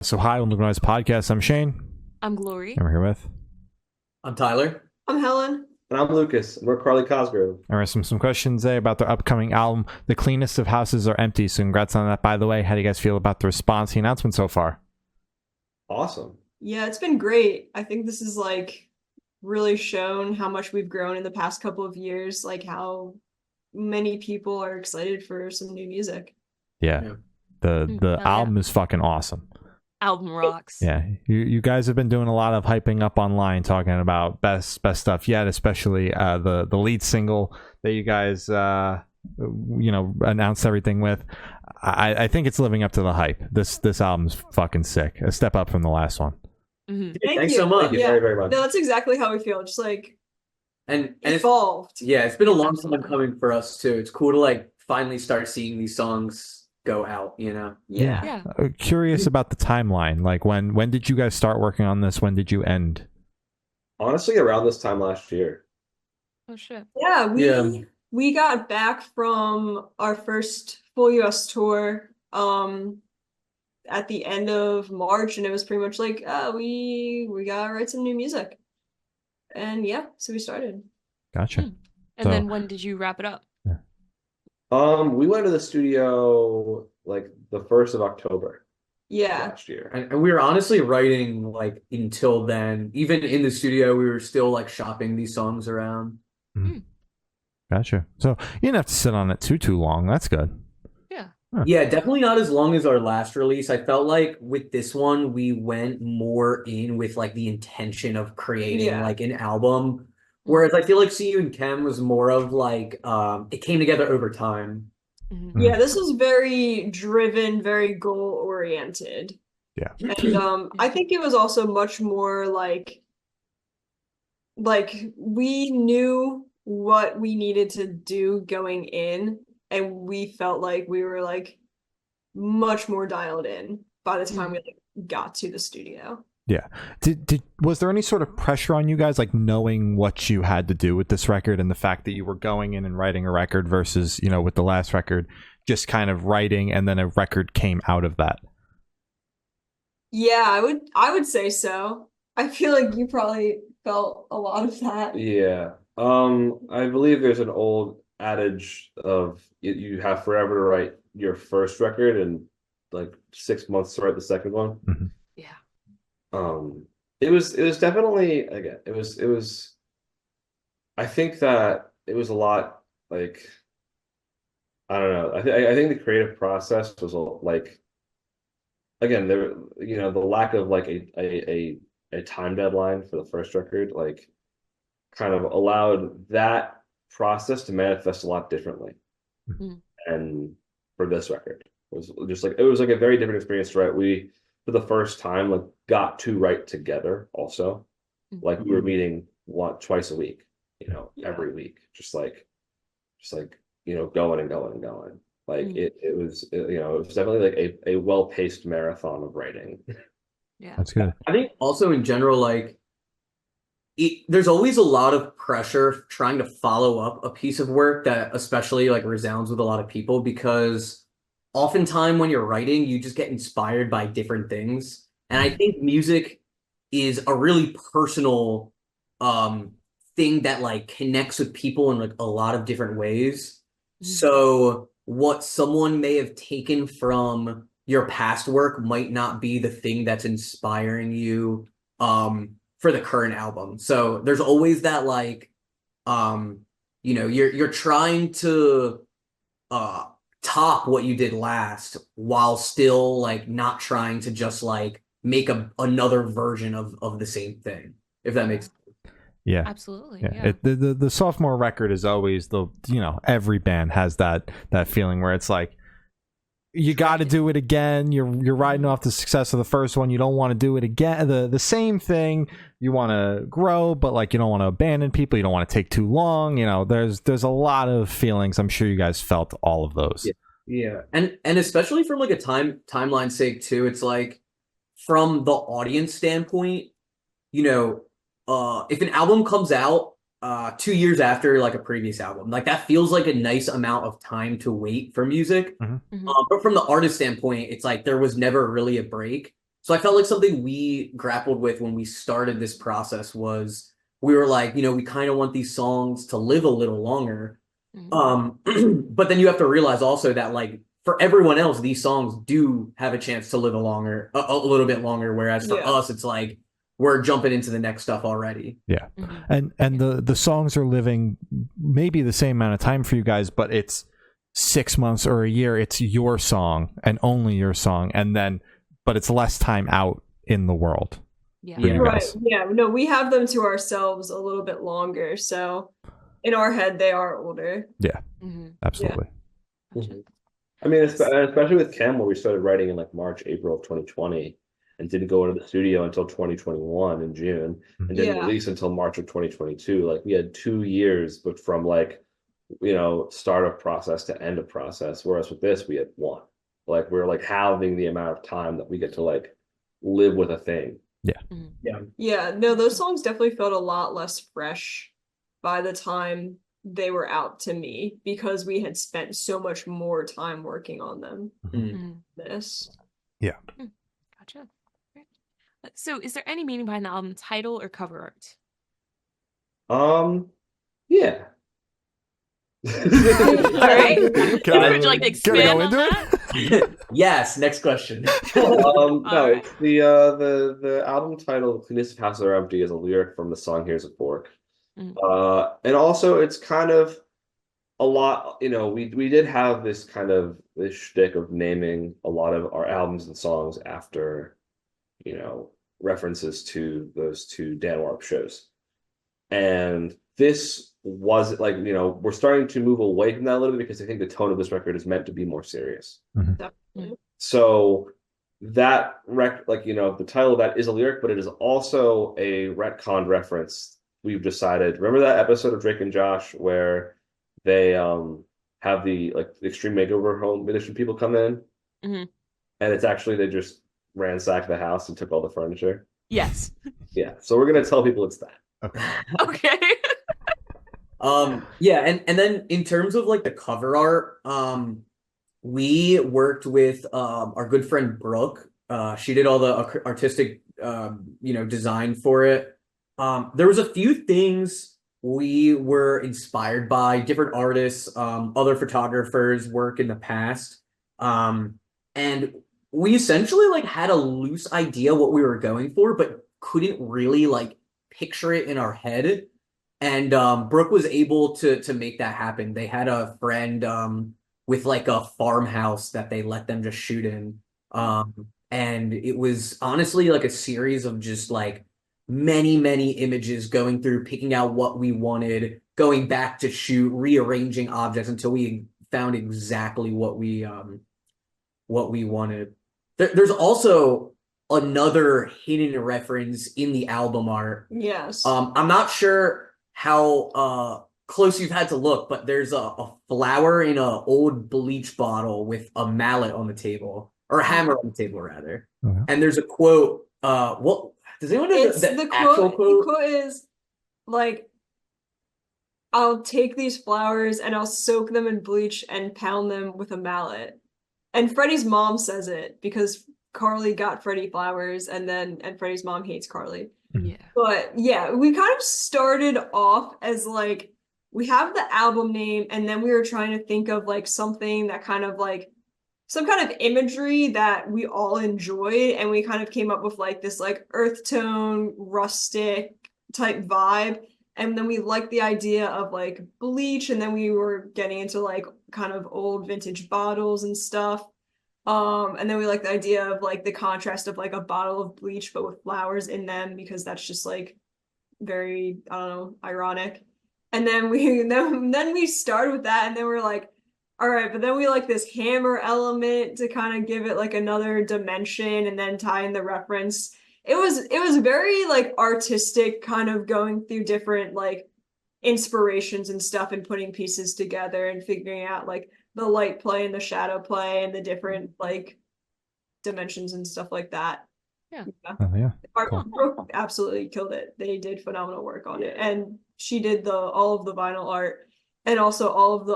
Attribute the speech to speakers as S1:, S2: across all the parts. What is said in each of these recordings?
S1: So hi, welcome to the Noise Podcast. I'm Shane.
S2: I'm Glory.
S1: And we're here with.
S3: I'm Tyler.
S4: I'm Helen.
S5: And I'm Lucas. And we're Carly Cosgrove.
S1: And we have some questions today about their upcoming album, The Cleanest of Houses Are Empty. So congrats on that, by the way. How do you guys feel about the response, the announcement so far?
S5: Awesome.
S4: Yeah, it's been great. I think this is really shown how much we've grown in the past couple of years, like how many people are excited for some new music.
S1: Yeah. The album is fucking awesome.
S2: Album rocks.
S1: Yeah, you guys have been doing a lot of hyping up online, talking about best stuff yet, especially the lead single that you guys announced everything with. I think it's living up to the hype. This album's fucking sick. A step up from the last one.
S2: Mm-hmm.
S3: Thanks so much.
S5: Thank you very much.
S4: No, that's exactly how we feel. Just
S3: and
S4: evolved.
S3: It's been a long time coming for us too. It's cool to finally start seeing these songs go out,
S4: Yeah.
S1: Curious about the timeline. Like when did you guys start working on this? When did you end?
S5: Honestly, around this time last year.
S2: Oh shit.
S4: Yeah, we got back from our first full US tour at the end of March, and it was pretty much we gotta write some new music. And yeah, so we started.
S1: Gotcha.
S2: And then when did you wrap it up?
S5: We went to the studio the 1st of October.
S4: Yeah.
S5: Last year.
S3: And we were honestly writing until then. Even in the studio, we were still shopping these songs around.
S1: Mm. Gotcha. So you didn't have to sit on it too long. That's good.
S2: Yeah.
S1: Huh.
S3: Yeah, definitely not as long as our last release. I felt like with this one, we went more in with the intention of creating an album. Whereas I feel like See You in Chem was more of it came together over time.
S2: Mm-hmm.
S4: Yeah, this was very driven, very goal oriented.
S1: Yeah.
S4: And I think it was also much more like we knew what we needed to do going in, and we felt like we were much more dialed in by the time we got to the studio.
S1: Yeah. Was there any sort of pressure on you guys, knowing what you had to do with this record and the fact that you were going in and writing a record versus, with the last record, just kind of writing and then a record came out of that?
S4: Yeah, I would say so. I feel like you probably felt a lot of that.
S5: Yeah. I believe there's an old adage of you have forever to write your first record and 6 months to write the second one.
S1: Mm-hmm.
S2: Yeah.
S5: It was definitely, again, it was I think that it was a lot I don't know. I think the creative process was again, there, the lack of a time deadline for the first record kind of allowed that process to manifest a lot differently.
S2: Mm-hmm.
S5: And for this record, it was just it was a very different experience to write. We, for the first time, got to write together also.
S2: Mm-hmm.
S5: We were meeting twice a week, every week, just going and going and going. It was definitely a well-paced marathon of writing.
S2: Yeah.
S1: That's good.
S3: I think also in general, there's always a lot of pressure trying to follow up a piece of work that especially resounds with a lot of people, because oftentimes when you're writing, you just get inspired by different things. And I think music is a really personal thing that connects with people in a lot of different ways. Mm-hmm. So what someone may have taken from your past work might not be the thing that's inspiring you for the current album. So there's always that you're trying to top what you did last while still not trying to just make another version of the same thing, if that makes sense.
S1: Yeah,
S2: absolutely.
S1: Yeah. The sophomore record is always every band has that feeling where it's you got to do it again. You're riding off the success of the first one. You don't want to do it again. The same thing. You want to grow, but you don't want to abandon people. You don't want to take too long. There's a lot of feelings. I'm sure you guys felt all of those.
S3: Yeah. And especially from a timeline sake too. It's from the audience standpoint, if an album comes out 2 years after a previous album, that feels like a nice amount of time to wait for music.
S1: Mm-hmm.
S3: But from the artist standpoint, it's there was never really a break. So I felt like something we grappled with when we started this process was we were like, we kind of want these songs to live a little longer. But then you have to realize also that like for everyone else, these songs do have a chance to live a little bit longer. Whereas for us, it's like we're jumping into the next stuff already.
S1: Yeah. And the songs are living maybe the same amount of time for you guys, but it's 6 months or a year. It's your song and only your song. But it's less time out in the world.
S2: Yeah.
S1: For you
S4: Right.
S1: guys.
S4: Yeah. No, we have them to ourselves a little bit longer. So in our head, they are older.
S1: Yeah. Absolutely.
S5: I mean, especially with Chem, where we started writing in like March, April of 2020, and didn't go into the studio until 2021 in June, and didn't release until March of 2022. Like we had 2 years, but from like, start of process to end of process. Whereas with this, we had one. Like we're like halving the amount of time that we get to like live with a thing.
S4: Yeah. No, those songs definitely felt a lot less fresh by the time they were out to me because we had spent so much more time working on them. This.
S1: Yeah.
S2: Gotcha. Great. So is there any meaning behind the album title or cover art?
S5: Yeah.
S2: All right. Would you like to expand
S1: go
S2: on
S1: into
S2: that?
S3: Yes. Next question.
S5: No,
S2: right.
S5: it's the album title "Cleanest Houses Are Empty" is a lyric from the song "Here's a Fork," and also it's kind of a lot. We did have this kind of this shtick of naming a lot of our albums and songs after, references to those two Dan Warp shows, and this was like we're starting to move away from that a little bit because I think the tone of this record is meant to be more serious.
S4: Definitely.
S5: So that the title of that is a lyric, but it is also a retconned reference. We've decided. Remember that episode of Drake and Josh where they have the extreme makeover home edition people come in, and it's actually they just ransacked the house and took all the furniture.
S2: Yes.
S5: Yeah. So we're gonna tell people it's that.
S2: Okay.
S3: Yeah, and then in terms of like the cover art, we worked with our good friend Brooke. She did all the artistic design for it. There was a few things we were inspired by, different artists, other photographers' work in the past. And we essentially like had a loose idea what we were going for, but couldn't really like picture it in our head. And Brooke was able to make that happen. They had a friend with like a farmhouse that they let them just shoot in. And it was honestly like a series of just like many images going through, picking out what we wanted, going back to shoot, rearranging objects until we found exactly what we wanted. There's also another hidden reference in the album art.
S4: Yes.
S3: I'm not sure how close you've had to look, but there's a flower in an old bleach bottle with a mallet on the table, or a hammer on the table rather. And there's a quote. What does anyone know the actual quote?
S4: The quote is like, "I'll take these flowers and I'll soak them in bleach and pound them with a mallet." And Freddie's mom says it because Carly got Freddie flowers, and Freddie's mom hates Carly.
S2: Yeah.
S4: But yeah, we kind of started off as like, we have the album name, and then we were trying to think of like something that kind of like some kind of imagery that we all enjoyed, and we kind of came up with like this like earth tone, rustic type vibe. And then we liked the idea of like bleach, and then we were getting into like kind of old vintage bottles and stuff. And then we like the idea of like the contrast of like a bottle of bleach but with flowers in them, because that's just like very, I don't know, ironic. And then we started with that, and then we're like, all right, but then we like this hammer element to kind of give it like another dimension, and then tie in the reference. It was very like artistic, kind of going through different like inspirations and stuff and putting pieces together and figuring out like the light play and the shadow play and the different like dimensions and stuff like that.
S2: Yeah.
S4: Brooke absolutely killed it. They did phenomenal work on it, and she did all of the vinyl art, and also all of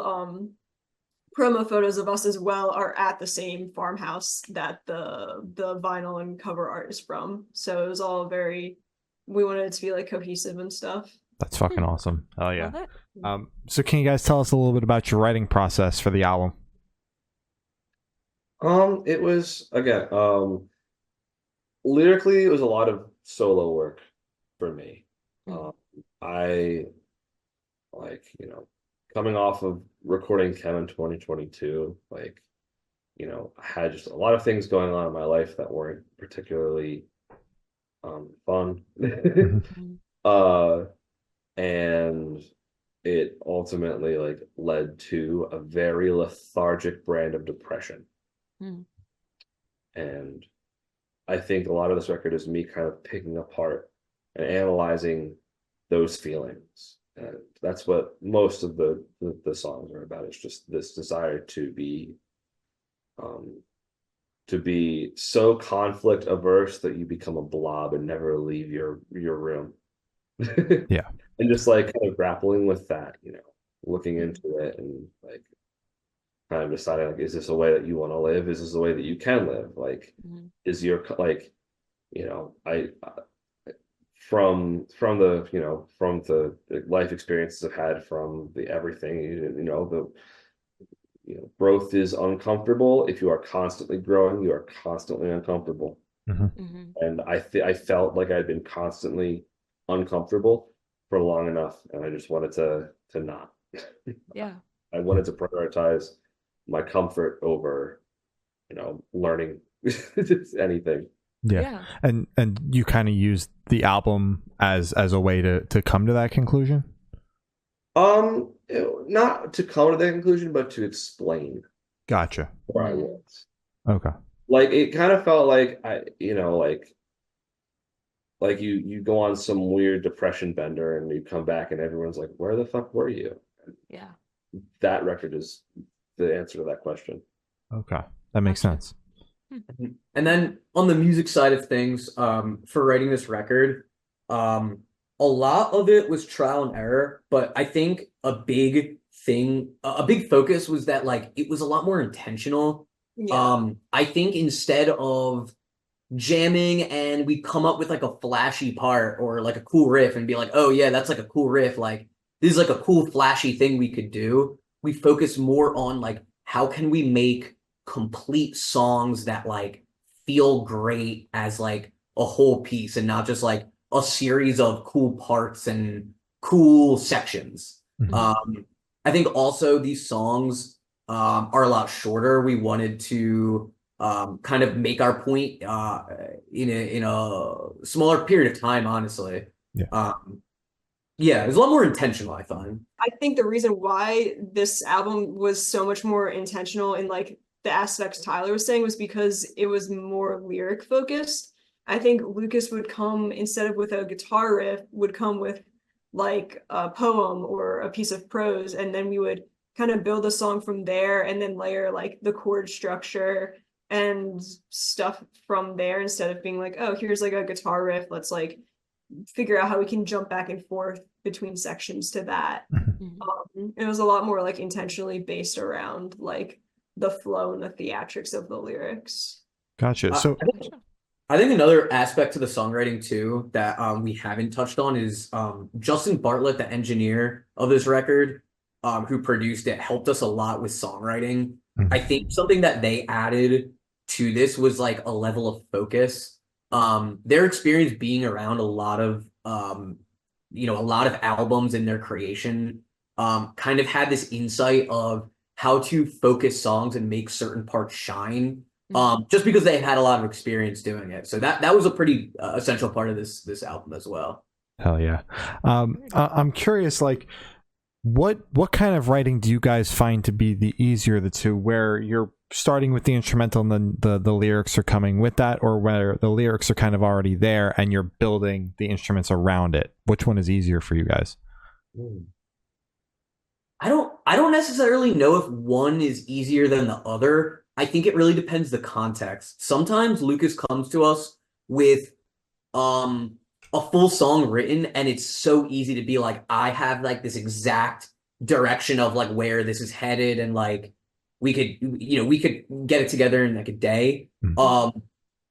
S4: promo photos of us as well are at the same farmhouse that the vinyl and cover art is from. So it was all very, we wanted it to be like cohesive and stuff.
S1: That's fucking awesome. Oh yeah.
S2: Love it.
S1: So can you guys tell us a little bit about your writing process for the album?
S5: It was again, lyrically, it was a lot of solo work for me. I like, coming off of recording Chem in 2022, like, I had just a lot of things going on in my life that weren't particularly fun. And it ultimately like led to a very lethargic brand of depression. And I think a lot of this record is me kind of picking apart and analyzing those feelings. And that's what most of the songs are about. It's just this desire to be so conflict averse that you become a blob and never leave your room.
S1: Yeah.
S5: And just like kind of grappling with that, looking into it and like kind of deciding like, is this a way that you want to live? Is this a way that you can live? Like, is your like, I from the life experiences I've had from the everything, growth is uncomfortable. If you are constantly growing, you are constantly uncomfortable. And I felt like I'd been constantly uncomfortable for long enough, and I just wanted to not.
S2: Yeah.
S5: I wanted to prioritize my comfort over, learning anything.
S1: Yeah. And you kind of used the album as a way to come to that conclusion?
S5: Not to come to that conclusion, but to explain
S1: Gotcha.
S5: where I was.
S1: Okay.
S5: Like it kind of felt like like you go on some weird depression bender and you come back and everyone's like, where the fuck were you?
S2: Yeah.
S5: That record is the answer to that question.
S1: Okay. That makes sense.
S3: And then on the music side of things, for writing this record, a lot of it was trial and error, but I think a big focus was that like it was a lot more intentional. I think instead of jamming and we come up with like a flashy part or like a cool riff and be like, oh yeah, that's like a cool riff, like this is like a cool flashy thing we could do, we focus more on like how can we make complete songs that like feel great as like a whole piece and not just like a series of cool parts and cool sections. I think also these songs are a lot shorter. We wanted to kind of make our point in a smaller period of time, honestly. Yeah, it was a lot more intentional, I find.
S4: I think the reason why this album was so much more intentional in like the aspects Tyler was saying was because it was more lyric focused. I think Lucas would come, instead of with a guitar riff, would come with like a poem or a piece of prose, and then we would kind of build a song from there and then layer like the chord structure and stuff from there, instead of being like, oh, here's like a guitar riff, let's like figure out how we can jump back and forth between sections to that. It was a lot more like intentionally based around like the flow and the theatrics of the lyrics.
S1: Gotcha. So
S3: I think another aspect to the songwriting too that we haven't touched on is Justin Bartlett, the engineer of this record, who produced it, helped us a lot with songwriting. I think something that they added to this was like a level of focus. Their experience being around a lot of albums in their creation kind of had this insight of how to focus songs and make certain parts shine, just because they had a lot of experience doing it. So that was a pretty essential part of this album as well.
S1: Hell yeah. I'm curious, like, what kind of writing do you guys find to be the easier of the two, where you're starting with the instrumental and then the lyrics are coming with that, or where the lyrics are kind of already there and you're building the instruments around it? Which one is easier for you guys?
S3: I don't necessarily know if one is easier than the other. I think it really depends the context. Sometimes Lucas comes to us with a full song written and it's so easy to be like, I have like this exact direction of like where this is headed, and like we could get it together in like a day.
S1: Mhm.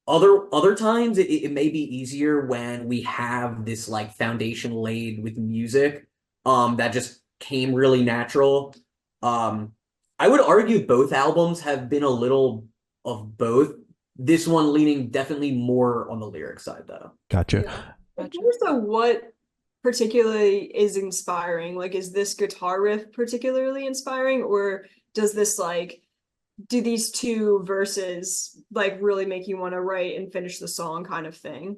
S3: Other times it may be easier when we have this like foundation laid with music that just came really natural. I would argue both albums have been a little of both. This one leaning definitely more on the lyric side though.
S1: Gotcha.
S4: Yeah.
S2: Gotcha.
S4: So what particularly is inspiring? Like, is this guitar riff particularly inspiring, or does this like do these two verses like really make you want to write and finish the song kind of thing?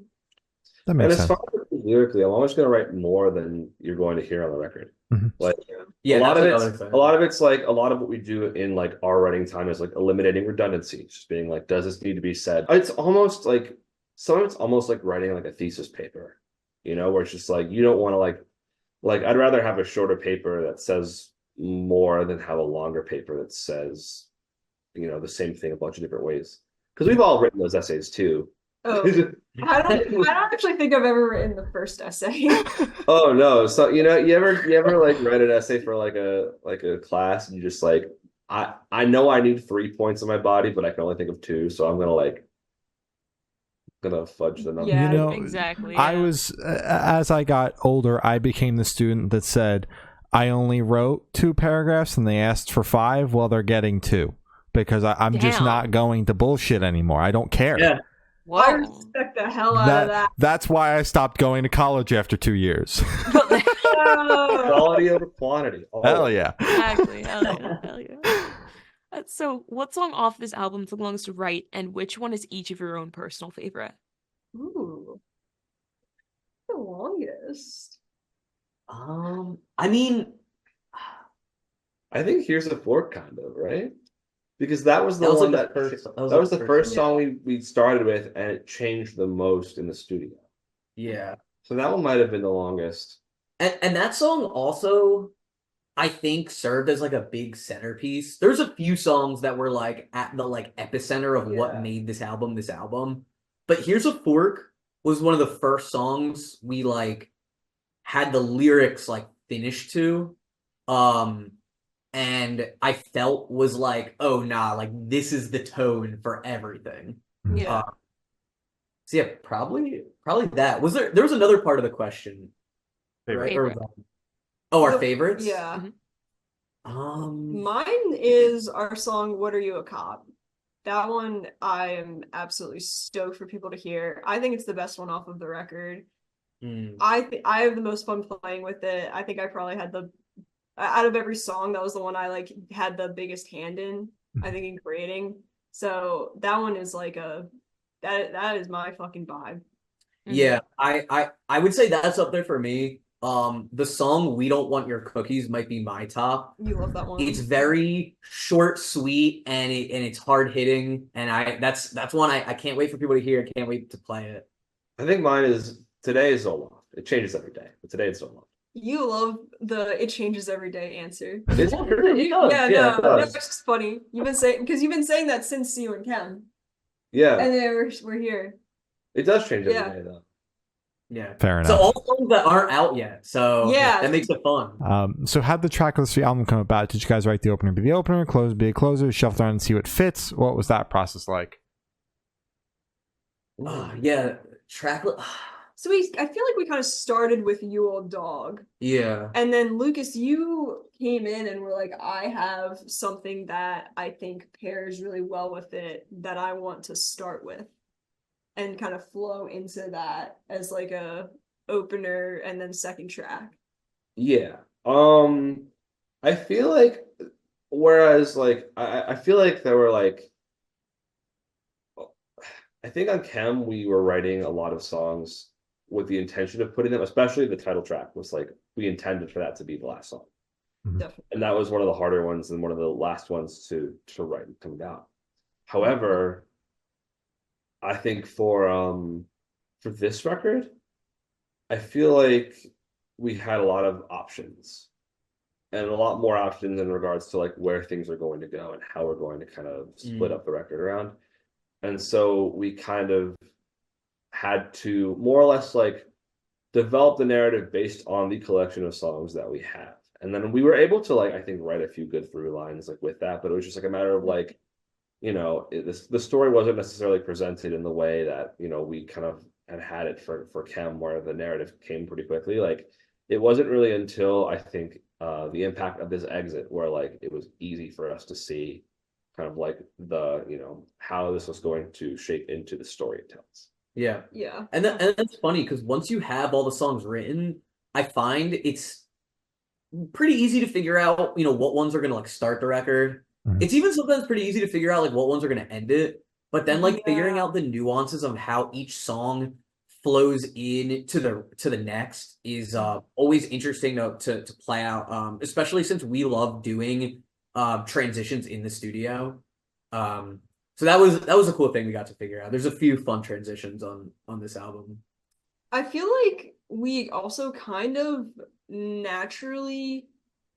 S1: That
S5: And
S1: makes
S5: as
S1: sense.
S5: far as lyrically, I'm always going to write more than you're going to hear on the record.
S1: Mhm.
S5: Like
S3: Yeah,
S5: a lot of
S3: that's
S5: it's
S3: another thing.
S5: a lot of it's like a lot of what we do in like our writing time is like eliminating redundancies, just being like, does this need to be said? It's almost like sometimes it's almost like writing like a thesis paper, where it's just like you don't want to like I'd rather have a shorter paper that says more than have a longer paper that says, the same thing a bunch of different ways. Because we've all written those essays too.
S4: Oh, I don't actually think I've ever written the first essay.
S5: Oh no. So you ever like read an essay for like a class and you just like I know I need 3 points in my body, but I can only think of 2, so I'm gonna fudge the number.
S4: Yeah,
S2: Exactly.
S1: I
S2: yeah.
S1: was as I got older, I became the student that said I only wrote 2 paragraphs and they asked for 5. Well, they're getting 2 because I'm just
S2: Damn.
S1: not going to bullshit anymore. I don't care.
S3: Yeah.
S4: I
S2: Whoa.
S4: respect the hell out of that.
S1: That's why I stopped going to college after 2 years.
S4: Oh.
S5: Quality over quantity.
S1: Hell yeah.
S2: Exactly. Hell yeah. Hell yeah. So, what song off this album took longest to write, and which one is each of your own personal favorite?
S4: Ooh, the longest.
S3: I mean,
S5: I think Here's a Fork kind of, right? Because that was the
S3: That was
S5: one
S3: like
S5: that
S3: the first-
S5: that was the first song we started with, and it changed the most in the studio.
S3: yeah.
S5: So that one might have been the longest.
S3: And that song also, I think, served as like a big centerpiece. There's a few songs that were like at the like epicenter of what
S4: Yeah.
S3: made this album. But Here's a Fork was one of the first songs we like had the lyrics like finished to. And I felt was like, oh nah, like this is the tone for everything.
S4: Yeah.
S3: So yeah, probably that. There was another part of the question, right? Or
S2: Favorite.
S3: our
S4: The-
S3: favorites?
S4: Yeah. Mine is our song "What Are You, a Cop?" That one I am absolutely stoked for people to hear. I think it's the best one off of the record. I have the most fun playing with it. I think I probably had out of every song, that was the one I like had the biggest hand in, I think, in creating. So that one is like that is my fucking vibe.
S3: Yeah, I would say that's up there for me. The song "We Don't Want Your Cookies" might be my top.
S4: You love that one.
S3: It's very short, sweet, and it's hard hitting, and that's one I can't wait for people to hear. I can't wait to play it.
S5: I think mine is Today is Zoloft. It changes every day, but today it's Zoloft.
S4: You love the "it changes every day" answer.
S5: It's true.
S3: It does.
S4: Yeah,
S3: Yeah, it
S4: no,
S3: does.
S4: it's just funny. You've been saying that since you and Ken,
S5: Yeah,
S4: and then we're here.
S5: it does change every
S4: Yeah.
S5: day though.
S3: Yeah.
S1: Fair
S3: So
S1: enough.
S3: all songs that aren't out yet. So
S4: Yeah.
S3: that makes it fun.
S1: So how'd the track list for the album come about? Did you guys write the opener be the opener, close be a closer, shuffle around and see what fits? What was that process like?
S3: Yeah, track.
S4: So I feel like we kind of started with "You Old Dog,"
S3: Yeah.
S4: and then Lucas, you came in and were like, "I have something that I think pairs really well with it that I want to start with," and kind of flow into that as like a opener and then second track.
S5: Yeah. I feel like whereas like I feel like there were like I think on Chem we were writing a lot of songs with the intention of putting them, especially the title track was like we intended for that to be the last song.
S4: Definitely.
S5: And that was one of the harder ones and one of the last ones to write and come out. However, I think for this record, I feel like we had a lot of options and a lot more options in regards to like where things are going to go and how we're going to kind of split up the record around. And so we kind of had to more or less like develop the narrative based on the collection of songs that we have. And then we were able to like I think write a few good through lines like with that, but it was just like a matter of like, the story wasn't necessarily presented in the way that, we kind of had it for Chem, where the narrative came pretty quickly. Like it wasn't really until I think the impact of this exit where like it was easy for us to see kind of like how this was going to shape into the story it tells.
S3: Yeah.
S4: Yeah.
S3: And that's funny because once you have all the songs written, I find it's pretty easy to figure out, what ones are gonna like start the record.
S1: Mhm.
S3: It's even sometimes pretty easy to figure out like what ones are gonna end it. But then like figuring
S4: Yeah.
S3: out the nuances of how each song flows in to the next is always interesting to play out. Especially since we love doing transitions in the studio. So that was a cool thing we got to figure out. There's a few fun transitions on this album.
S4: I feel like we also kind of naturally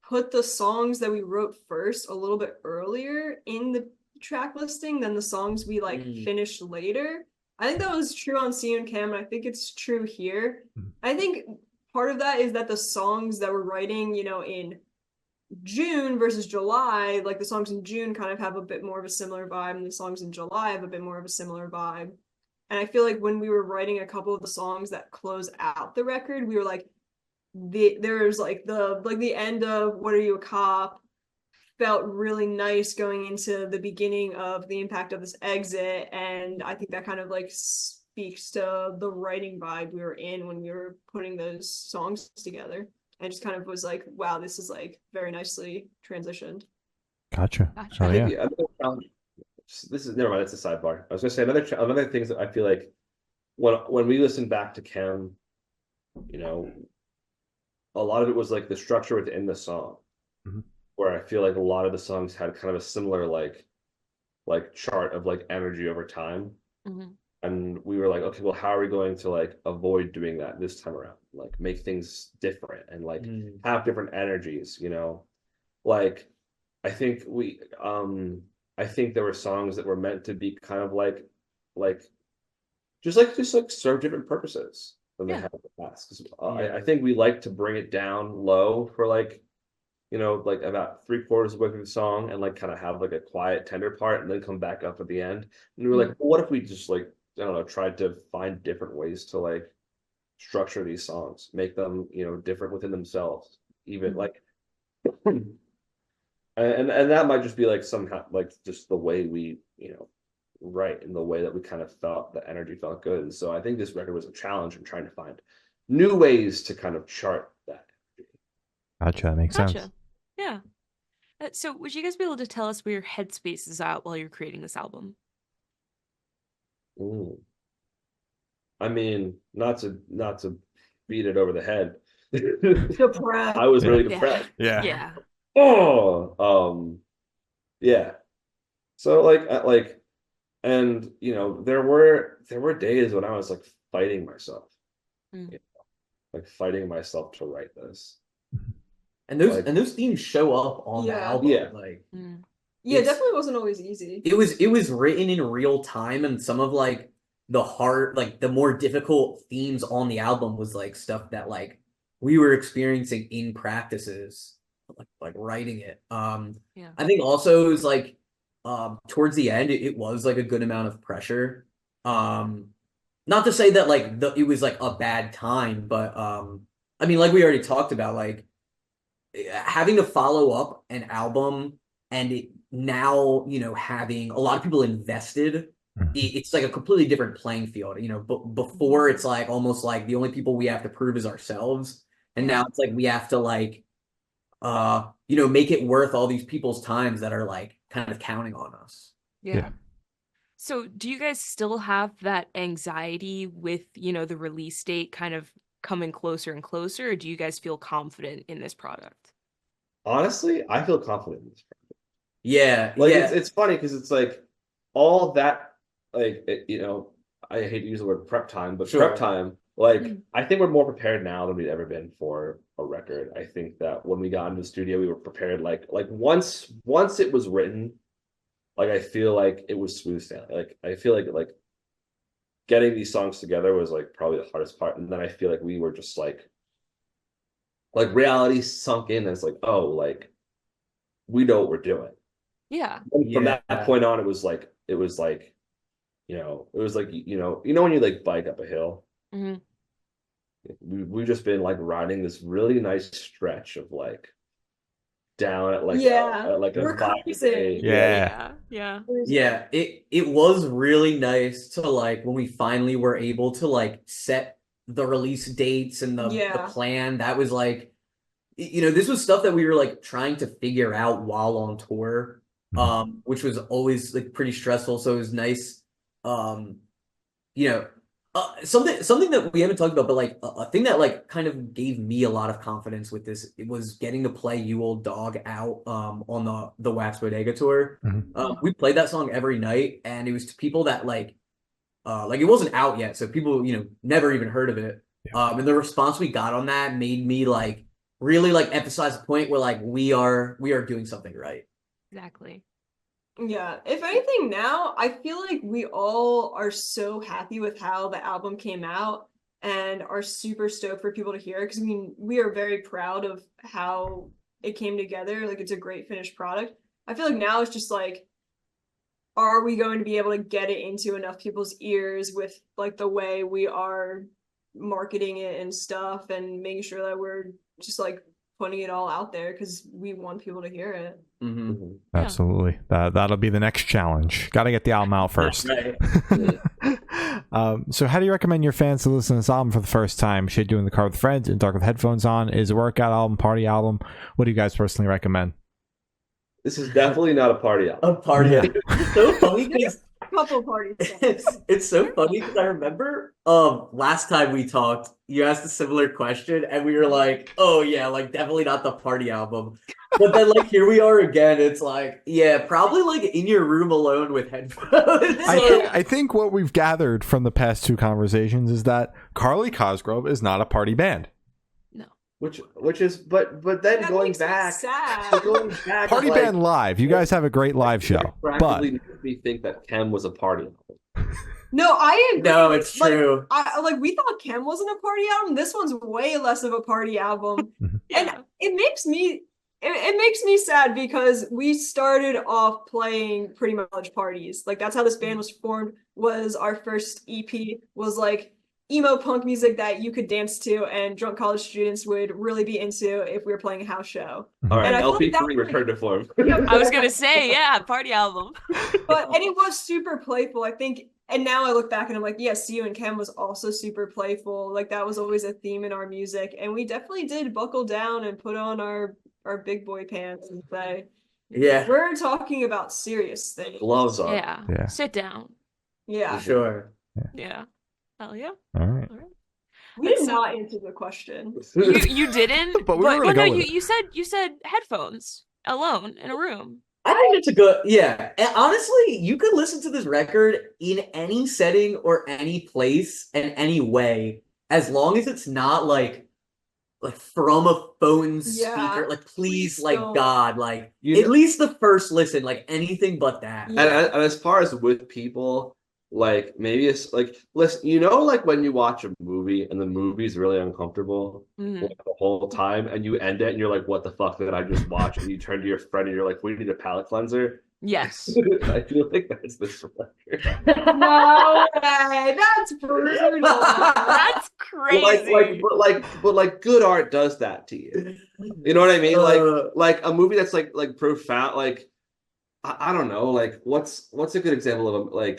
S4: put the songs that we wrote first a little bit earlier in the track listing than the songs we like finished later. I think that was true on C and Cam, and I think it's true here. I think part of that is that the songs that we're writing, in June versus July, like the songs in June kind of have a bit more of a similar vibe, and the songs in July have a bit more of a similar vibe. And I feel like when we were writing a couple of the songs that close out the record, we were like, there's like the end of "What Are You, a Cop?" felt really nice going into the beginning of the impact of this exit, and I think that kind of like speaks to the writing vibe we were in when we were putting those songs together. And just kind of was like, wow, this is like very nicely transitioned.
S1: Gotcha.
S2: Gotcha.
S1: Oh
S5: I
S1: yeah.
S5: think the other challenge, this is never mind. It's a sidebar. I was going to say another things that I feel like when we listen back to Chem, a lot of it was like the structure within the song, where I feel like a lot of the songs had kind of a similar like chart of like energy over time. And we were like, okay, well, how are we going to like avoid doing that this time around? Like make things different and like have different energies, Like I think I think there were songs that were meant to be kind of like just serve different purposes than they have in the past. 'Cause, I think we like to bring it down low for like like about 3/4 of the way through the song and like kind of have like a quiet tender part and then come back up at the end. And we were like, well, what if we just like I don't know, tried to find different ways to like structure these songs, make them, different within themselves, even like and that might just be like somehow like just the way we, write and the way that we kind of felt the energy felt good. And so I think this record was a challenge in trying to find new ways to kind of chart that energy.
S1: Gotcha. That makes sense.
S2: Yeah. So would you guys be able to tell us where your headspace is at while you're creating this album?
S5: I mean, not to beat it over the head.
S4: Depressed.
S5: I was really depressed.
S2: Yeah.
S5: Oh, yeah. So like, and there were days when I was like fighting myself, like fighting myself to write this.
S3: And those themes show up on the album.
S5: Yeah.
S3: Like
S4: it definitely wasn't always easy.
S3: It was written in real time, and some of like the hard, like the more difficult themes on the album was like stuff that like we were experiencing in practices, like writing it. I think also it was like towards the end it was like a good amount of pressure. Not to say that like it was like a bad time, but I mean, like we already talked about, like having to follow up an album and it now, having a lot of people invested, it's like a completely different playing field, but before it's like almost like the only people we have to prove is ourselves. And now it's like we have to like, make it worth all these people's times that are like kind of counting on us.
S2: Yeah. So do you guys still have that anxiety with, the release date kind of coming closer and closer, or do you guys feel confident in this product?
S5: Honestly, I feel confident in this product.
S3: Yeah.
S5: Like it's funny because it's like all that, like, I hate to use the word prep time, but prep time, like, I think we're more prepared now than we've ever been for a record. I think that when we got into the studio, we were prepared, like once it was written, like, I feel like it was smooth sailing. Like, I feel like getting these songs together was like probably the hardest part. And then I feel like we were just like like reality sunk in as like, oh, like we know what we're doing.
S2: Yeah.
S5: And from
S3: Yeah.
S5: that point on, it was like when you like bike up a hill.
S2: hmm
S5: We've just been like riding this really nice stretch of like down at like
S4: Yeah,
S5: at like a
S4: we're
S5: 5
S4: cruising.
S1: Yeah.
S2: Yeah.
S3: Yeah, it was really nice to like when we finally were able to like set the release dates and the
S4: Yeah.
S3: plan. That was like, this was stuff that we were like trying to figure out while on tour, which was always like pretty stressful. So it was nice, you know, something that we haven't talked about, but like a thing that like kind of gave me a lot of confidence with this, it was getting to play "You Old Dog" out on the Wax Bodega tour. We played that song every night, and it was to people that like it wasn't out yet, so people never even heard of it. And the response we got on that made me like really like emphasize the point where like we are doing something right.
S2: Exactly.
S4: Yeah, if anything now, I feel like we all are so happy with how the album came out and are super stoked for people to hear because I mean, we are very proud of how it came together. Like it's a great finished product. I feel like now it's just like, are we going to be able to get it into enough people's ears with like the way we are marketing it and stuff and making sure that we're just like putting it all out there because we want people to hear it.
S3: Mm-hmm.
S1: Absolutely. That'll be the next challenge. Got to get the album out first.
S3: Right.
S1: So how do you recommend your fans to listen to this album for the first time? Should do in the car with friends, in dark with headphones on? Is it a workout album, party album? What do you guys personally recommend?
S5: This is definitely not a party album.
S3: A party.
S1: Yeah.
S3: It's so funny because
S4: Couple parties.
S3: it's so funny because I remember last time we talked, you asked a similar question and we were like, oh yeah, like definitely not the party album. But then like here we are again, it's like, yeah, probably like in your room alone with headphones.
S1: I think what we've gathered from the past two conversations is that Carly Cosgrove is not a party band.
S5: Which is but then
S4: That
S5: going
S4: makes me
S5: back,
S4: sad.
S5: going back,
S1: Party
S5: like,
S1: band live. You guys have a great live show, but
S5: practically made me think that Chem was a party album.
S4: No, I agree.
S3: No, it's true.
S4: Like we thought Chem wasn't a party album. This one's way less of a party album.
S2: Yeah.
S4: And it makes me sad because we started off playing pretty much parties. Like that's how this band was formed. Was our first EP was like emo punk music that you could dance to and drunk college students would really be into if we were playing a house show.
S5: All right,
S4: And I feel like
S5: LP3
S4: that-
S5: returned to form.
S2: I was gonna say, yeah, party album.
S4: And it was super playful, I think. And now I look back and I'm like, yeah, See You and Chem was also super playful. Like that was always a theme in our music. And we definitely did buckle down and put on our big boy pants and say,
S3: Yeah,
S4: we're talking about serious things.
S5: Gloves on.
S2: Yeah. Sit down.
S4: Yeah.
S3: sure.
S2: Yeah. Hell yeah.
S1: all right.
S4: We did
S2: So-
S4: not answer the question.
S2: You didn't,
S1: But we were gonna
S2: no,
S1: go with
S2: you said headphones alone in a room.
S3: I think it's a good, yeah. And honestly, you could listen to this record in any setting or any place and any way, as long as it's not like from a phone
S4: Yeah,
S3: speaker. Like, please,
S4: please
S3: like
S4: don't.
S3: God, like
S5: You
S3: at
S5: know-
S3: least the first listen, like anything but that.
S4: Yeah.
S5: And as far as with people, like maybe it's like listen, like when you watch a movie and the movie's really uncomfortable
S2: Mhm.
S5: like, the whole time, and you end it and you're like, "What the fuck did I just watch?" And you turn to your friend and you're like, "We need a palate cleanser."
S2: Yes.
S5: I feel like that's this record.
S4: No way. That's brutal.
S2: That's crazy.
S5: But like good art does that to you. You know what I mean? Like a movie that's like profound. Like I don't know. Like what's a good example of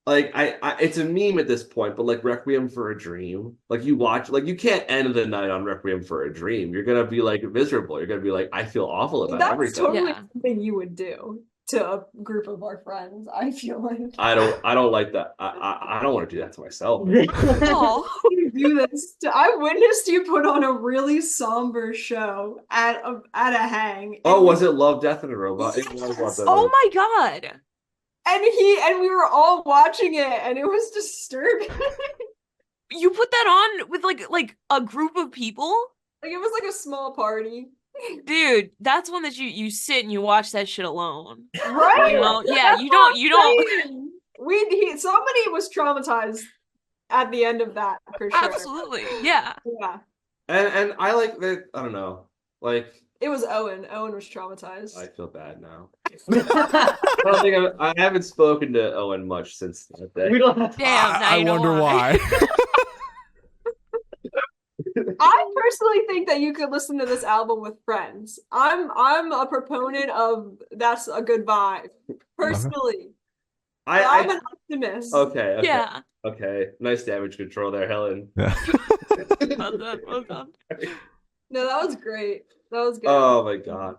S5: I it's a meme at this point, but like Requiem for a Dream. Like you watch, like you can't end the night on Requiem for a Dream. You're gonna be like miserable. You're gonna be like, I feel awful about
S4: That's
S5: everything.
S4: totally
S2: Yeah.
S4: something you would do to a group of our friends, I feel like.
S5: I don't like that. I don't want to do that to myself.
S2: Oh.
S4: You do this. I witnessed you put on a really somber show at a hang.
S5: Oh,
S4: and
S5: was it Love, Death, and a Robot? It was Love, Death, and a
S2: Oh
S5: Robot.
S2: my god.
S4: and we were all watching it and it was disturbing.
S2: You put that on with like a group of people?
S4: Like it was like a small party.
S2: Dude, that's one that you sit and you watch that shit alone.
S4: Right?
S2: You know? Yeah,
S4: That's
S2: you
S4: what I'm
S2: don't
S4: saying. Somebody was traumatized at the end of that for sure.
S2: absolutely. Yeah.
S4: Yeah.
S5: And I like that. I don't know. Like
S4: It was Owen. Owen was traumatized.
S5: I feel bad now. I haven't spoken to Owen much since that day.
S3: We don't have
S2: Damn, now
S1: I
S2: you know
S1: wonder why.
S4: I personally think that you could listen to this album with friends. I'm a proponent of that's a good vibe. Personally. I'm an optimist.
S5: Okay.
S2: Yeah.
S5: Okay. Nice damage control there, Helen.
S1: Yeah.
S2: Well done. Well done.
S4: No, that was great. That was good.
S5: Oh my God.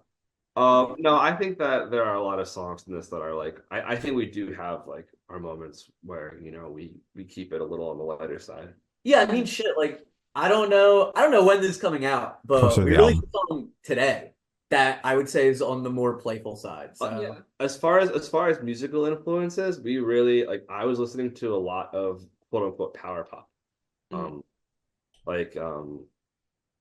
S5: No, I think that there are a lot of songs in this that are like I think we do have like our moments where, we keep it a little on the lighter side.
S3: Yeah, I mean, shit. Like, I don't know when this is coming out, but
S1: Closer to
S3: we
S1: the
S3: released
S1: album.
S3: a song today that I would say is on the more playful side. So
S4: Yeah.
S5: As far as musical influences, we really like I was listening to a lot of quote unquote power pop.
S2: Mhm.
S5: Like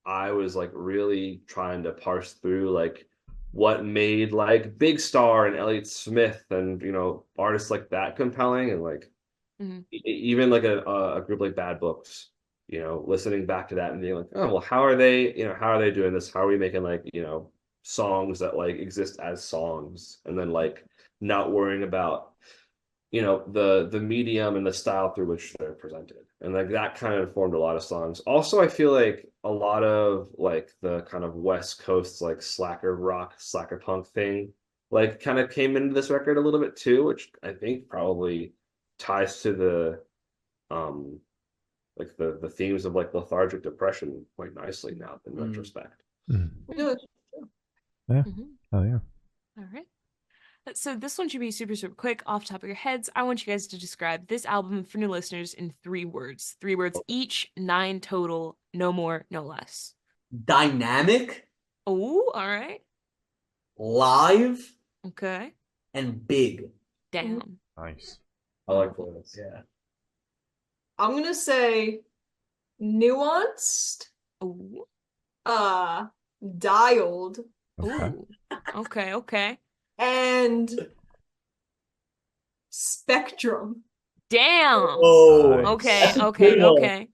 S5: I was like really trying to parse through like what made like Big Star and Elliott Smith and artists like that compelling, and like
S2: Mhm.
S5: even like a group like Bad Books, listening back to that and being like, oh well, how are they doing this? How are we making like songs that like exist as songs, and then like not worrying about the medium and the style through which they're presented, and like that kind of informed a lot of songs. Also, I feel like a lot of like the kind of West Coast like slacker rock, slacker punk thing like kind of came into this record a little bit too, which I think probably ties to the um like the themes of like lethargic depression quite nicely now in retrospect.
S1: Mm.
S4: Yeah.
S1: Yeah.
S2: Mhm.
S1: Oh yeah.
S2: All right. So this one should be super, super quick off the top of your heads. I want you guys to describe this album for new listeners in 3 words. 3 words each, 9 total, no more, no less.
S3: dynamic,
S2: Oh, all right.
S3: live,
S2: Okay.
S3: and big.
S2: Damn.
S1: Nice.
S5: I like this.
S3: Yeah.
S4: I'm gonna say nuanced,
S2: Oh.
S4: dialed,
S1: Okay.
S2: Ooh. Okay, okay.
S4: and spectrum.
S2: Damn.
S3: Oh,
S2: Okay,
S3: that's a
S2: okay,
S3: good one.
S2: okay.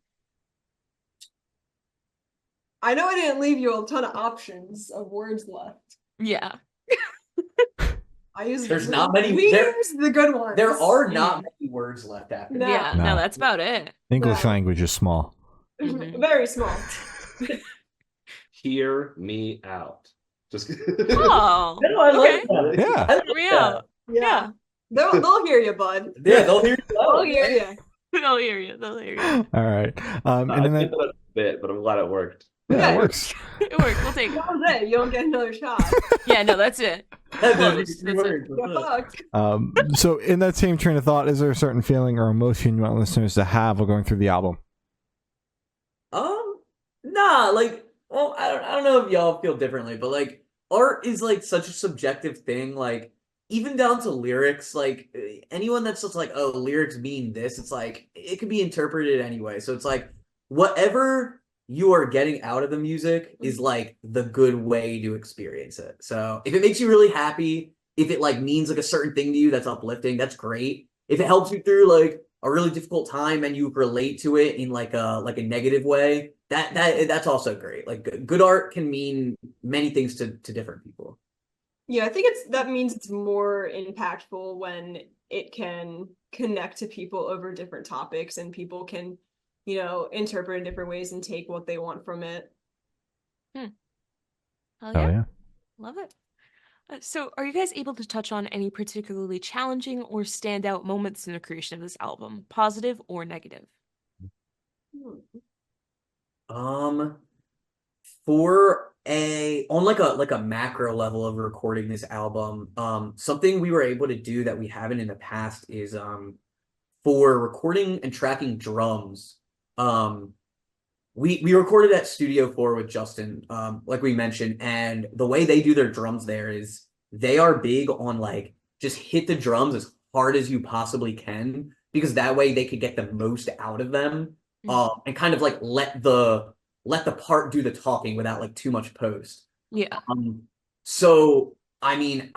S4: I know I didn't leave you a ton of options of words left.
S2: Yeah.
S4: I used
S3: There's not many-
S4: We
S3: there-
S4: used the good ones.
S3: There are not many words left after
S4: No.
S3: that.
S2: Yeah, no,
S1: No.
S2: that's about it.
S1: English
S4: No.
S1: language is small.
S2: Mhm.
S4: Very small.
S5: Hear me out. Just
S2: Oh.
S3: No, I like
S2: Okay.
S3: that.
S1: Yeah.
S3: I like
S2: Hear me
S3: that.
S2: out.
S4: Yeah. They'll hear you, bud.
S3: Yeah, they'll hear you
S4: They'll
S3: out.
S4: hear you.
S2: They'll hear you. They'll hear you.
S1: All right.
S5: I
S1: And then
S5: think that's a bit, but I'm glad it worked.
S1: yeah, it
S4: Yeah.
S1: works.
S2: It works. We'll take it.
S4: That was it. You don't get another shot.
S2: Yeah, no, that's it.
S3: Those
S2: Close.
S3: are
S2: That's
S3: three
S2: it.
S3: words.
S4: You're fucked.
S1: So in that same train of thought, is there a certain feeling or emotion you want listeners to have while going through the album?
S3: Nah, like, well, I don't know if y'all feel differently, but like, art is like such a subjective thing. Like, even down to lyrics, like anyone that's just like, oh, lyrics mean this, it's like it could be interpreted anyway. So it's like whatever you are getting out of the music is like the good way to experience it. So if it makes you really happy, if it like means like a certain thing to you that's uplifting, that's great. If it helps you through like a really difficult time and you relate to it in like a negative way, that's also great. Like good art can mean many things to different people.
S4: Yeah, I think that means it's more impactful when it can connect to people over different topics and people can, interpret in different ways and take what they want from it.
S2: Hell
S1: Oh
S2: yeah.
S1: yeah.
S2: Love it. So, are you guys able to touch on any particularly challenging or standout moments in the creation of this album, positive or negative?
S3: For on like a macro level of recording this album, something we were able to do that we haven't in the past is for recording and tracking drums. We recorded at Studio 4 with Justin, like we mentioned, and the way they do their drums there is they are big on like just hit the drums as hard as you possibly can, because that way they could get the most out of them, and kind of like let the part do the talking without like too much post.
S2: Yeah.
S3: So I mean,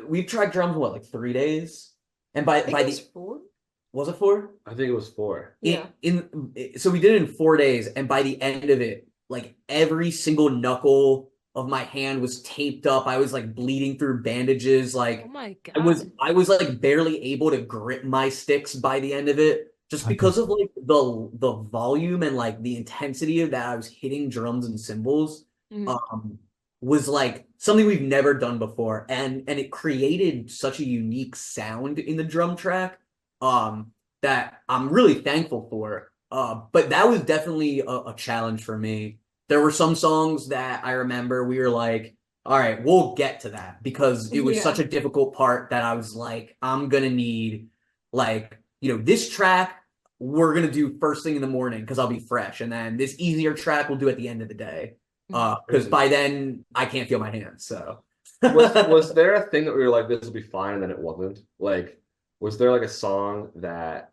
S3: we've tracked drums what, like 3 days, and by
S4: I think
S3: the
S4: it's 4.
S3: Was it 4?
S5: I think it was 4.
S4: Yeah.
S3: So we did it in 4 days, and by the end of it, like every single knuckle of my hand was taped up. I was like bleeding through bandages. Like
S2: Oh my
S3: I
S2: god.
S3: was like barely able to grip my sticks by the end of it, just because of like the volume and like the intensity of that I was hitting drums and cymbals. Was like something we've never done before, and it created such a unique sound in the drum track that I'm really thankful for. But that was definitely a challenge for me. There were some songs that I remember we were like, all right, we'll get to that, because it was such a difficult part that I was like, I'm gonna need like, this track we're gonna do first thing in the morning because I'll be fresh, and then this easier track we'll do at the end of the day. Because by then I can't feel my hands. So
S5: was there a thing that we were like, this will be fine, and then it wasn't? Like, was there like a song that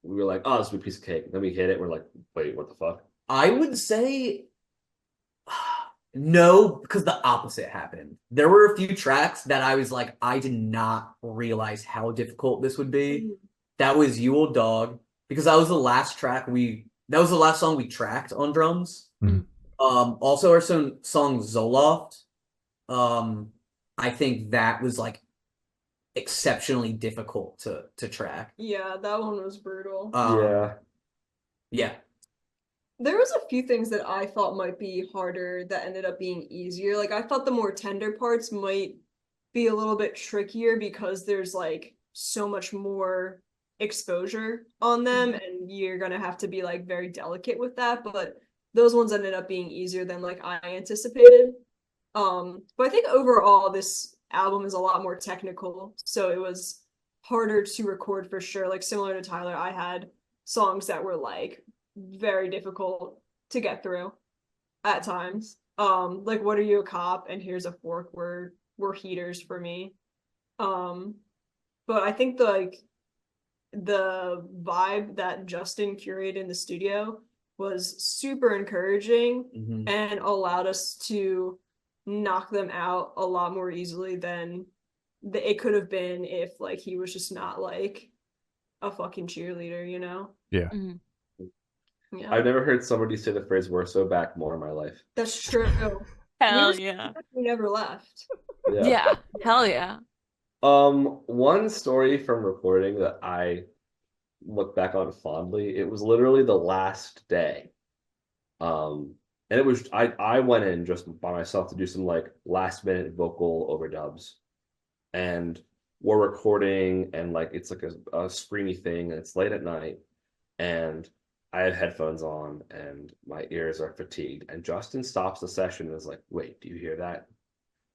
S5: we were like, oh, this will be a piece of cake? Then we hit it, and we're like, wait, what the fuck?
S3: I would say no, because the opposite happened. There were a few tracks that I was like, I did not realize how difficult this would be. That was You Old Dog, because that was the last song we tracked on drums. Also our song Zoloft. I think that was like exceptionally difficult to track.
S4: Yeah, that one was brutal.
S3: Yeah.
S4: There was a few things that I thought might be harder that ended up being easier. Like I thought the more tender parts might be a little bit trickier because there's like so much more exposure on them, and you're gonna have to be like very delicate with that. But those ones ended up being easier than like I anticipated. But I think overall this album is a lot more technical, so it was harder to record for sure. Like similar to Tyler, I had songs that were like very difficult to get through at times. Like What Are You, a Cop? And Here's a Fork were heaters for me. But I think the vibe that Justin curated in the studio was super encouraging and allowed us to knock them out a lot more easily than it could have been if like he was just not like a fucking cheerleader,
S1: Yeah.
S4: Yeah.
S5: I've never heard somebody say the phrase "we're so back" more in my life.
S4: That's true.
S2: Hell yeah.
S4: We never left.
S2: Yeah. Hell yeah.
S5: One story from recording that I look back on fondly, it was literally the last day. And it was I went in just by myself to do some like last minute vocal overdubs, and we're recording, and like it's like a screamy thing, and it's late at night, and I had headphones on and my ears are fatigued, and Justin stops the session and is like, wait, do you hear that?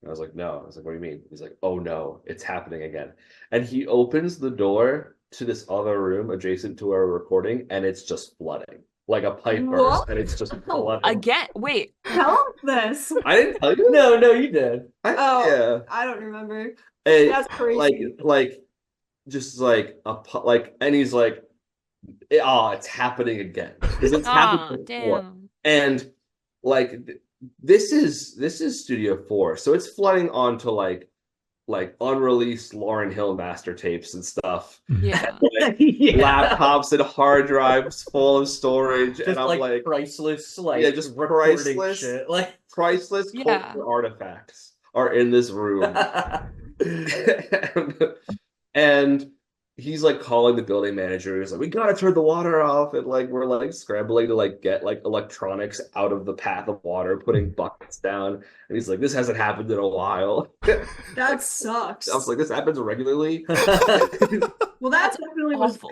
S5: And I was like, no. I was like, what do you mean? He's like, oh no, it's happening again. And he opens the door to this other room adjacent to our recording, and it's just flooding. Like a pipe burst, and it's just flooding.
S2: Again, wait.
S4: Tell us this.
S5: I didn't tell you?
S3: No, you did.
S5: Yeah.
S4: I don't remember.
S5: And
S4: That's crazy.
S5: Like, just like and he's like, it's happening again, because it's happened before.
S2: Damn.
S5: And like this is Studio 4, so it's flooding onto like unreleased Lauryn Hill master tapes and stuff.
S2: Yeah.
S5: And, laptops and hard drives full of storage,
S3: Just
S5: and I'm like
S3: priceless,
S5: just
S3: recording
S5: priceless
S3: shit. Like
S5: priceless culture artifacts are in this room. and he's like calling the building manager. He's like, we gotta turn the water off, and like we're like scrambling to like get like electronics out of the path of water, putting buckets down. And he's like, this hasn't happened in a while.
S4: That sucks.
S5: I was like, this happens regularly.
S4: Well, that's definitely
S2: awful.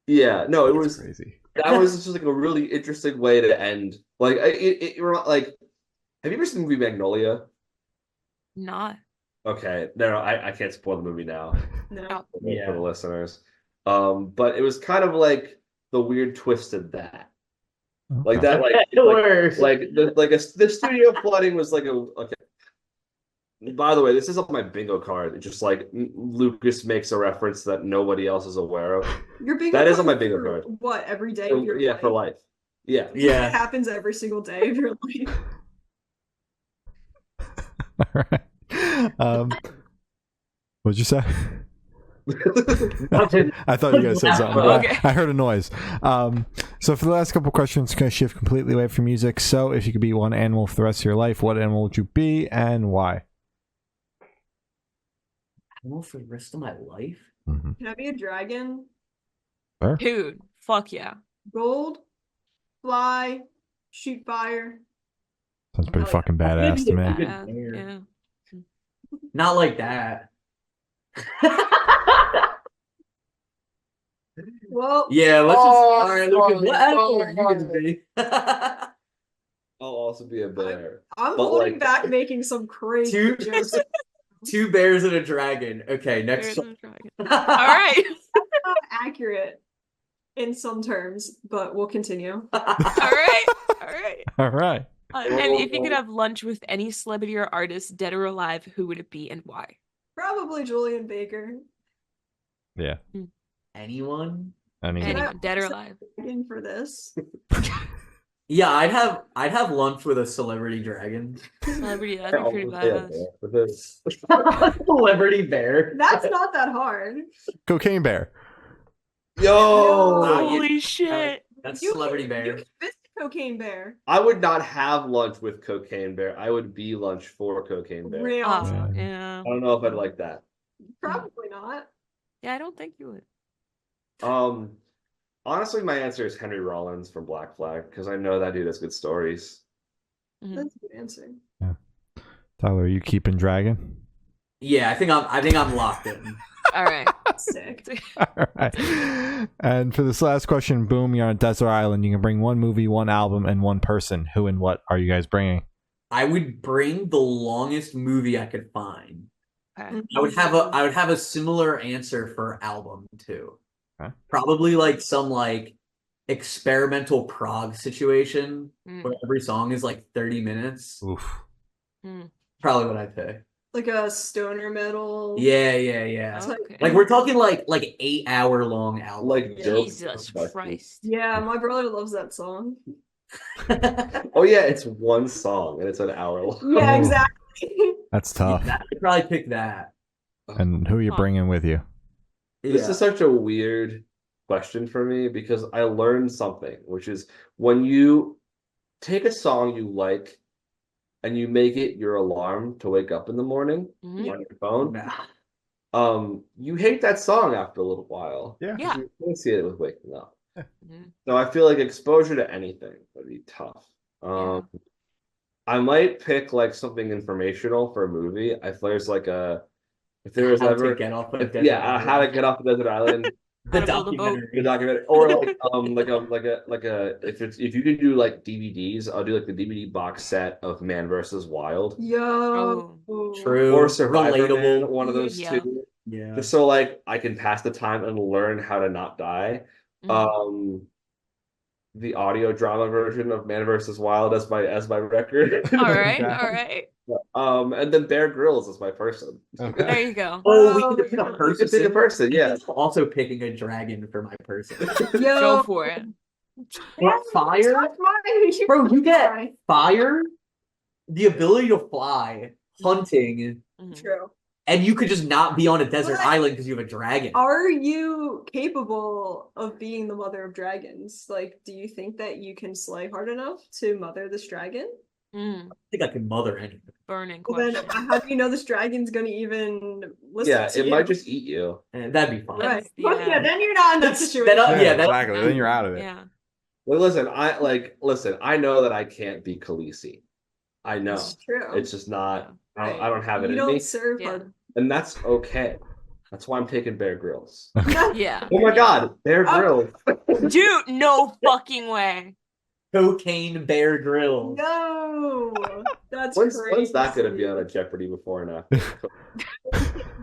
S5: Yeah, no, it was
S1: crazy.
S5: That was just like a really interesting way to end. Like like, have you ever seen the movie Magnolia?
S2: Not.
S5: Okay, no, I can't spoil the movie now.
S4: No.
S5: For the listeners. But it was kind of like the weird twist of that. Like that, like the studio flooding was like okay. By the way, this is on my bingo card. It's just like Lucas makes a reference that nobody else is aware of.
S4: Your bingo
S5: that is on my
S4: card
S5: bingo
S4: for
S5: card.
S4: What, every day of your life?
S5: For life. Yeah.
S4: It happens every single day of your life.
S1: All right. What'd you say? I thought you guys said something.
S2: Okay.
S1: I heard a noise. So for the last couple questions, going to shift completely away from music. So if you could be one animal for the rest of your life, what animal would you be and why?
S3: Animal for the rest of my life?
S1: Mm-hmm.
S4: Can I be a dragon?
S1: Sure.
S2: Dude, fuck yeah.
S4: Gold, fly, shoot fire.
S1: Sounds pretty
S3: Oh,
S1: fucking badass to me.
S2: Yeah.
S3: Not like that.
S4: Well,
S3: Yeah, let's just. All right, Lucas, what animal are you gonna be?
S5: I'll also be a bear.
S4: I'm
S5: But,
S4: holding
S5: like-
S4: back making some crazy
S3: Two-
S4: jokes.
S3: 2 bears and a dragon. Okay, next.
S2: All right.
S4: Not accurate in some terms, but we'll continue.
S2: All right. All right.
S1: All right.
S2: And if you could have lunch with any celebrity or artist, dead or alive, who would it be and why?
S4: Probably Julian Baker.
S1: Yeah.
S3: Anyone?
S2: Anyone, dead or alive.
S4: In for this.
S3: Yeah, I'd have lunch with a celebrity dragon.
S2: Celebrity, that'd be pretty badass.
S5: For this.
S3: Celebrity bear.
S4: That's not that hard.
S1: Cocaine bear.
S5: Yo!
S3: Wow,
S2: Holy shit.
S3: That's
S4: You
S3: celebrity
S4: can-
S3: bear.
S4: You can visit Cocaine Bear.
S5: I would not have lunch with Cocaine Bear. I would be lunch for Cocaine Bear.
S4: Real.
S2: Oh, yeah.
S5: I don't know if I'd like that.
S4: Probably not.
S2: Yeah, I don't think you would.
S5: Honestly, my answer is Henry Rollins from Black Flag because I know that dude has good stories.
S2: Mhm.
S4: That's a good answer.
S1: Tyler, are you keeping dragon?
S3: Yeah, I think I'm locked in.
S2: All right.
S4: Sick.
S1: All right. And for this last question, boom, you're on a desert island. You can bring one movie, one album, and one person. Who and what are you guys bringing?
S3: I would bring the longest movie I could find.
S2: Okay.
S3: I would have a similar answer for album too.
S1: Okay.
S3: Probably like some like experimental prog situation
S2: Mm.
S3: where every song is like 30 minutes.
S1: Oof.
S2: Mm.
S3: Probably what I'd pick.
S4: Like a stoner metal.
S3: Yeah.
S2: Okay.
S3: Like we're talking like 8-hour long album.
S5: Like
S2: Jesus
S5: Joe-
S2: Christ.
S4: Yeah, my brother loves that song.
S5: Oh yeah, it's one song and it's an hour long.
S4: Yeah,
S1: Oh.
S4: exactly.
S1: That's tough.
S3: I'd probably pick that.
S1: And who are you bringing with you?
S5: This
S3: Yeah.
S5: is such a weird question for me because I learned something, which is when you take a song you like and you make it your alarm to wake up in the morning
S2: Mhm.
S5: on your phone,
S3: Nah.
S5: you hate that song after a little while.
S1: Yeah.
S2: Yeah.
S5: You associate it with waking up.
S2: Mhm.
S5: So I feel like exposure to anything would be tough.
S2: Yeah.
S5: I might pick like something informational for a movie. If there's like if there was
S3: How to
S5: ever
S3: get off a
S5: if-
S3: desert
S5: yeah, how to
S3: island.
S5: get off a desert island.
S3: The
S2: How to build a boat.
S3: documentary.
S5: The documentary, or if you could do like DVDs, I'll do like the DVD box set of Man vs. Wild
S4: Yo.
S3: True.
S5: or Survivor
S3: Relatable.
S5: Man, one of those
S2: Yeah.
S5: two,
S3: Yeah.
S5: just so like I can pass the time and learn how to not die.
S2: Mhm.
S5: The audio drama version of Man vs. Wild as my record.
S2: All right. All right.
S5: And then Bear Grylls is my person.
S2: There you go.
S3: Oh, we
S4: Oh,
S3: could pick a
S4: yeah.
S5: You
S3: person.
S5: can pick a person, yeah.
S3: I'm also picking a dragon for my person.
S4: Yo.
S2: Go for it.
S3: Fire?
S4: That's mine.
S3: Bro, you get
S4: Fine.
S3: fire, the ability to fly, hunting,
S2: Mhm.
S4: True.
S3: and you could just not be on a desert
S4: But-
S3: island because you have a dragon.
S4: Are you capable of being the mother of dragons? Like, do you think that you can slay hard enough to mother this dragon?
S2: Mm.
S3: I think I can mother anything.
S2: Burning
S4: Well, then,
S2: question.
S4: how do you know this dragon's gonna even listen
S5: Yeah,
S4: to
S5: it
S4: you?
S5: might just eat you.
S3: And that'd be fine.
S4: Right.
S2: Yeah.
S4: Well, yeah, then you're not in that
S3: That's-
S4: situation.
S3: that- yeah,
S1: exactly. Then you're out of it.
S2: Yeah.
S5: Well, listen, I know that I can't be Khaleesi. I know.
S4: It's true.
S5: It's just not. I don't have it
S4: you
S5: in
S4: don't
S5: me,
S4: serve
S2: Yeah.
S4: hard.
S5: and that's okay. That's why I'm taking Bear Grylls.
S2: Yeah.
S5: Oh my God, Bear
S4: Oh.
S5: Grylls!
S2: Dude, no fucking way.
S3: Cocaine Bear Grylls.
S4: No, that's
S5: When's
S4: crazy.
S5: that gonna be on a Jeopardy before and after?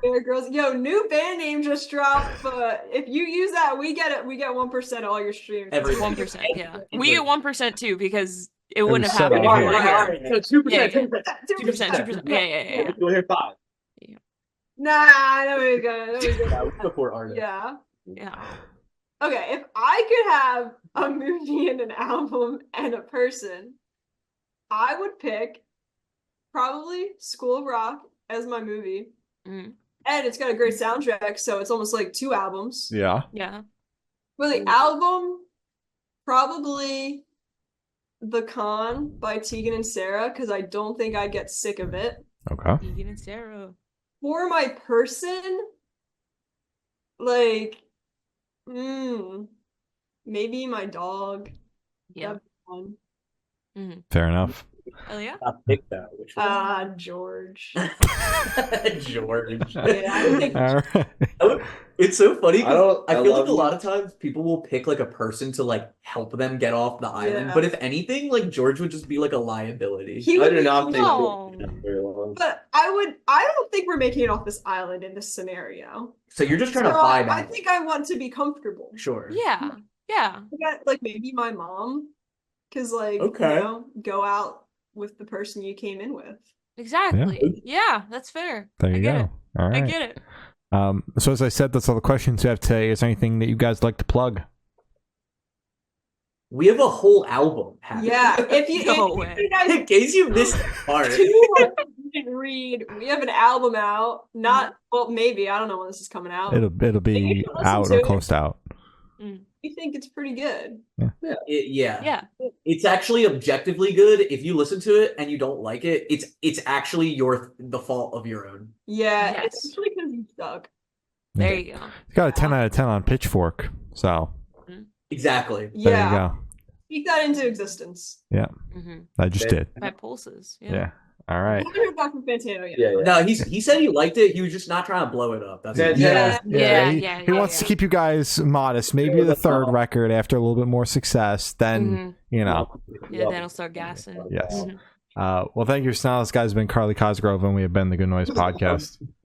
S4: Bear Grylls. Yo, new band name just dropped, but if you use that, we get it. We get 1% of all your streams.
S3: Every
S2: 1%. Yeah. We get 1% too because it wouldn't have
S1: set
S2: happened if
S1: off
S2: we
S1: here.
S2: were
S3: All
S2: here.
S3: right. So 2%.
S2: Yeah,
S3: 2%.
S2: 2%. Yeah.
S5: We'll hear 5.
S4: Nah, there we go. There we
S3: That
S4: go.
S3: was before artist.
S4: Yeah.
S2: Yeah.
S4: Okay, if I could have a movie and an album and a person, I would pick probably School of Rock as my movie.
S2: Mm.
S4: and it's got a great soundtrack, so it's almost like 2 albums.
S1: Yeah.
S2: Yeah.
S4: For the album, probably The Con by Tegan and Sarah, because I don't think I'd get sick of it.
S1: Okay.
S2: Tegan and Sarah.
S4: For my person, like, maybe my dog.
S2: Yeah.
S4: That'd be fun.
S1: Fair enough.
S2: Oh yeah.
S6: I picked that. Which one?
S4: George.
S3: George.
S4: Yeah, I think
S1: All right.
S3: It's so funny. 'Cause
S5: I
S3: I feel like
S5: love
S3: a
S5: you.
S3: lot of times people will pick like a person to like help them get off the island.
S4: Yeah.
S3: But if anything, like George would just be like a liability.
S4: he
S5: I
S4: would
S5: do
S4: be
S5: not think
S2: No.
S5: it's very long.
S4: But I don't think we're making it off this island in this scenario.
S3: So you're just trying
S4: So
S3: to vibe
S4: I
S3: out.
S4: think I want to be comfortable.
S3: Sure.
S2: Yeah. Yeah.
S4: I got, like maybe my mom, because like
S3: Okay.
S4: you know, go out with the person you came in with.
S2: Exactly. Yeah, that's fair.
S1: There
S2: I
S1: you
S2: get
S1: go.
S2: it.
S1: All
S2: I
S1: right.
S2: get it.
S1: So as I said, that's all the questions we have today. Is there anything that you guys like to plug?
S3: We have a whole album. happening.
S4: Yeah, if you
S2: No
S4: if
S2: way.
S4: you guys
S3: In case you missed that part.
S4: didn't read, we have an album out. Not well, maybe I don't know when this is coming out.
S1: It'll be
S4: You can listen
S1: out
S4: to
S1: or
S4: it.
S1: close to out.
S4: We think it's pretty good.
S3: Yeah.
S2: Yeah.
S3: It's actually objectively good. If you listen to it and you don't like it, it's actually the fault of your own.
S4: Yeah,
S2: Yes.
S4: it's actually because you suck.
S2: There you go.
S1: It's got a 10 out of 10 on Pitchfork. So
S3: Exactly.
S1: there
S4: Yeah,
S1: you go.
S4: speak that into existence.
S2: Mm-hmm.
S1: I just did.
S2: My pulses. Yeah.
S1: Yeah. All
S4: I
S1: right.
S4: haven't heard back from Fantano yet.
S5: Yeah, yeah.
S3: No, he said he liked it. He was just not trying to blow it up. That's
S5: Yeah,
S3: it.
S5: yeah.
S2: Yeah,
S1: He,
S2: yeah,
S1: he
S2: yeah,
S1: wants to
S2: yeah.
S1: keep you guys modest. Maybe the third record after a little bit more success. Then you know.
S2: Yeah, then I'll start gassing.
S1: Yes.
S2: Mhm.
S1: Well, thank you, Snell. This guy's been Carly Cosgrove, and we have been the Good Noise Podcast.